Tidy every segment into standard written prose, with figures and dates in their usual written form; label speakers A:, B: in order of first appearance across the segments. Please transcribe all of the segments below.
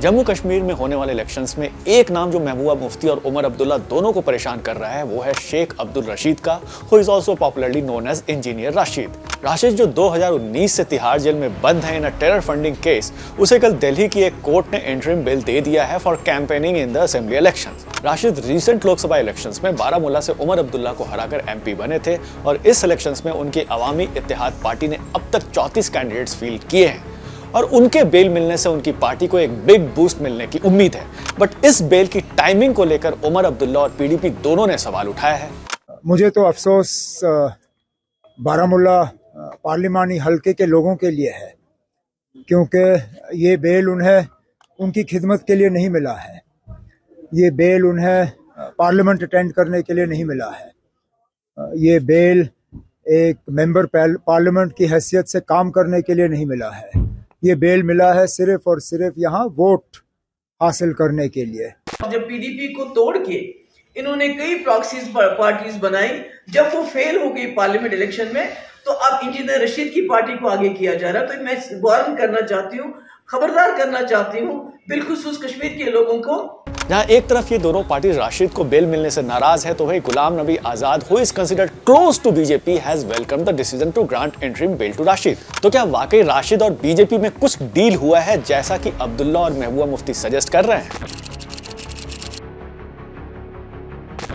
A: जम्मू कश्मीर में होने वाले इलेक्शंस में एक नाम जो महबूबा मुफ्ती और उमर अब्दुल्ला दोनों को परेशान कर रहा है वो है शेख अब्दुल रशीद का, who is also popularly known as engineer Rashid. Rashid जो 2019 से तिहाड़ जेल में बंद है in a terror funding case, उसे कल दिल्ली की एक कोर्ट ने इंटरिम बिल दे दिया है for campaigning in the assembly elections. Rashid recent Lok Sabha elections में बारामूला से उमर अब्दुल्ला को हराकर एमपी बने थे और इस इलेक्शंस में उनकी अवामी इत्तेहाद पार्टी ने अब तक 34 कैंडिडेट्स फील्ड किए हैं और उनके बेल मिलने से उनकी पार्टी को एक बिग बूस्ट मिलने की उम्मीद है। बट इस बेल की टाइमिंग को लेकर उमर अब्दुल्ला और पीडीपी दोनों ने सवाल उठाया है।
B: मुझे तो अफसोस बारामूला पार्लिमानी हलके के लोगों के लिए है, क्योंकि ये बेल उन्हें उनकी खिदमत के लिए नहीं मिला है, ये बेल उन्हें पार्लियामेंट अटेंड करने के लिए नहीं मिला है, ये बेल एक मेंबर पार्लियामेंट की हैसियत से काम करने के लिए नहीं मिला है, ये बेल मिला है सिर्फ और सिर्फ यहाँ वोट हासिल करने के लिए।
C: जब पीडीपी को तोड़ के इन्होंने कई प्रॉक्सीज पार्टीज बनाई, जब वो फेल हो गई पार्लियामेंट इलेक्शन में, तो अब इंजीनियर रशीद की पार्टी को आगे किया जा रहा है। तो मैं वार्न करना चाहती हूँ, खबरदार करना चाहती हूँ बिलखुसूस कश्मीर के लोगों को।
A: जहां एक तरफ ये दोनों पार्टी राशिद को बेल मिलने से नाराज है, तो वही Ghulam Nabi Azad, who is considered close to BJP, has welcome the decision to grant interim bail to Rashid. तो क्या वाकई राशिद और बीजेपी में कुछ डील हुआ है जैसा कि अब्दुल्ला और महबूबा मुफ्ती सजेस्ट कर रहे हैं?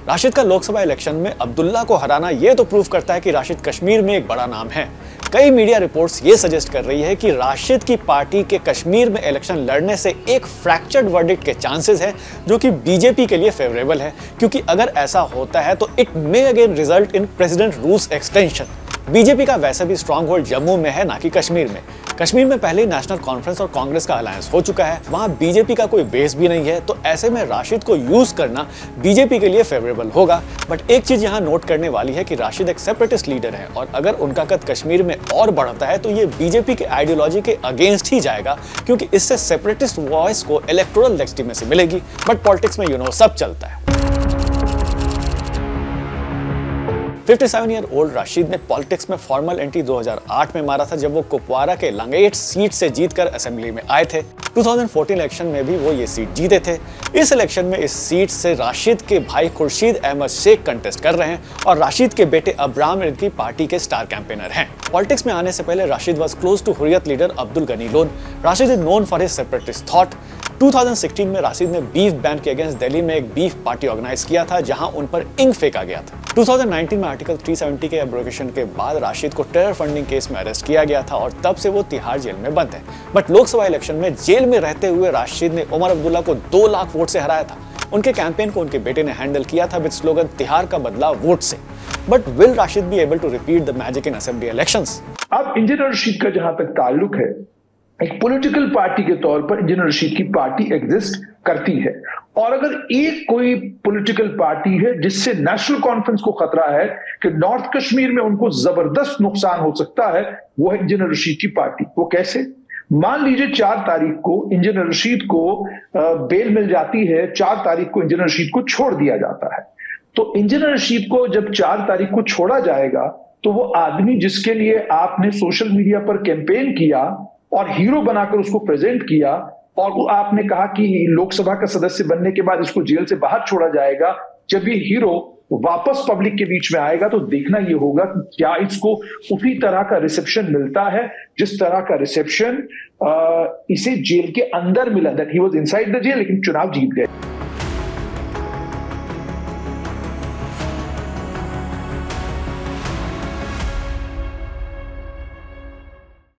A: राशिद का लोकसभा इलेक्शन में अब्दुल्ला को हराना ये तो प्रूव करता है कि राशिद कश्मीर में एक बड़ा नाम है। कई मीडिया रिपोर्ट्स ये सजेस्ट कर रही है कि राशिद की पार्टी के कश्मीर में इलेक्शन लड़ने से एक फ्रैक्चर्ड वर्डिक्ट के चांसेस है, जो कि बीजेपी के लिए फेवरेबल है, क्योंकि अगर ऐसा होता है तो it may again result in president rules extension. BJP का वैसे भी स्ट्रॉन्ग होल्ड जम्मू में है, ना कि कश्मीर में। कश्मीर में पहले ही नेशनल कॉन्फ्रेंस और कांग्रेस का अलायंस हो चुका है, वहां बीजेपी का कोई बेस भी नहीं है, तो ऐसे में राशिद को यूज करना बीजेपी के लिए फेवरेबल होगा। बट एक चीज यहाँ नोट करने वाली है कि राशिद एक सेपरेटिस्ट लीडर है और अगर उनका कद कश्मीर में और बढ़ता है तो ये बीजेपी के आइडियोलॉजी के अगेंस्ट ही जाएगा, क्योंकि इससे सेपरेटिस्ट वॉइस को इलेक्टोरल लेजिटिमेसी मिलेगी। बट पॉलिटिक्स में सब चलता है। 57 ईयर ओल्ड राशिद ने पॉलिटिक्स में फॉर्मल एंट्री 2008 में मारा था, जब वो कुपवारा के लंगेट सीट से जीतकर असेंबली में आए थे। 2014 इलेक्शन में भी वो ये सीट जीते थे। इस इलेक्शन में इस सीट से राशिद के भाई खुर्शीद अहमद शेख कंटेस्ट कर रहे हैं और राशिद के बेटे अब्राम इनकी पार्टी के स्टार कैंपेनर हैं। पॉलिटिक्स में आने से पहले Rashid was close to Hurriyat leader Abdul Gani Lone. Rashid is known for his separatist thought. 2016 में राशिद ने बीफ बैन के अगेंस्ट दिल्ली में एक बीफ पार्टी ऑर्गेनाइज किया था, जहां उन पर इंक फेंका गया था। 2019 में आर्टिकल 370 के एब्रोगेशन के बाद राशिद को टेरर फंडिंग केस में अरेस्ट किया गया था और तब से वो तिहाड़ जेल में बंद है। बट लोकसभा इलेक्शन में जेल में रहते हुए राशिद ने उमर अब्दुल्ला को 2 लाख वोट से हराया था। उनके कैंपेन को उनके बेटे ने हैंडल किया था विद स्लोगन तिहाड़ का बदला वोट से। But will Rashid be able to repeat the magic in assembly elections?
D: अब इंजीनियर रशीद का जहां तक ताल्लुक है, एक पॉलिटिकल पार्टी के तौर पर इंजीनियर रशीद की पार्टी एग्जिस्ट करती है, और अगर एक कोई पॉलिटिकल पार्टी है जिससे नेशनल कॉन्फ्रेंस को खतरा है कि नॉर्थ कश्मीर में उनको जबरदस्त नुकसान हो सकता है, वो है इंजीनियर रशीद की पार्टी। वो कैसे? मान लीजिए 4 तारीख को इंजीनियर रशीद को बेल मिल जाती है, 4 तारीख को इंजीनियर रशीद को छोड़ दिया जाता है। तो इंजीनियर रशीद को जब 4 तारीख को छोड़ा जाएगा, तो वो आदमी जिसके लिए आपने सोशल मीडिया पर कैंपेन किया और हीरो बनाकर उसको प्रेजेंट किया, और आपने कहा कि लोकसभा का सदस्य बनने के बाद इसको जेल से बाहर छोड़ा जाएगा, जब ये हीरो वापस पब्लिक के बीच में आएगा तो देखना ये होगा कि क्या इसको उसी तरह का रिसेप्शन मिलता है जिस तरह का रिसेप्शन इसे जेल के अंदर मिला, that he was inside the jail, लेकिन चुनाव जीत गए।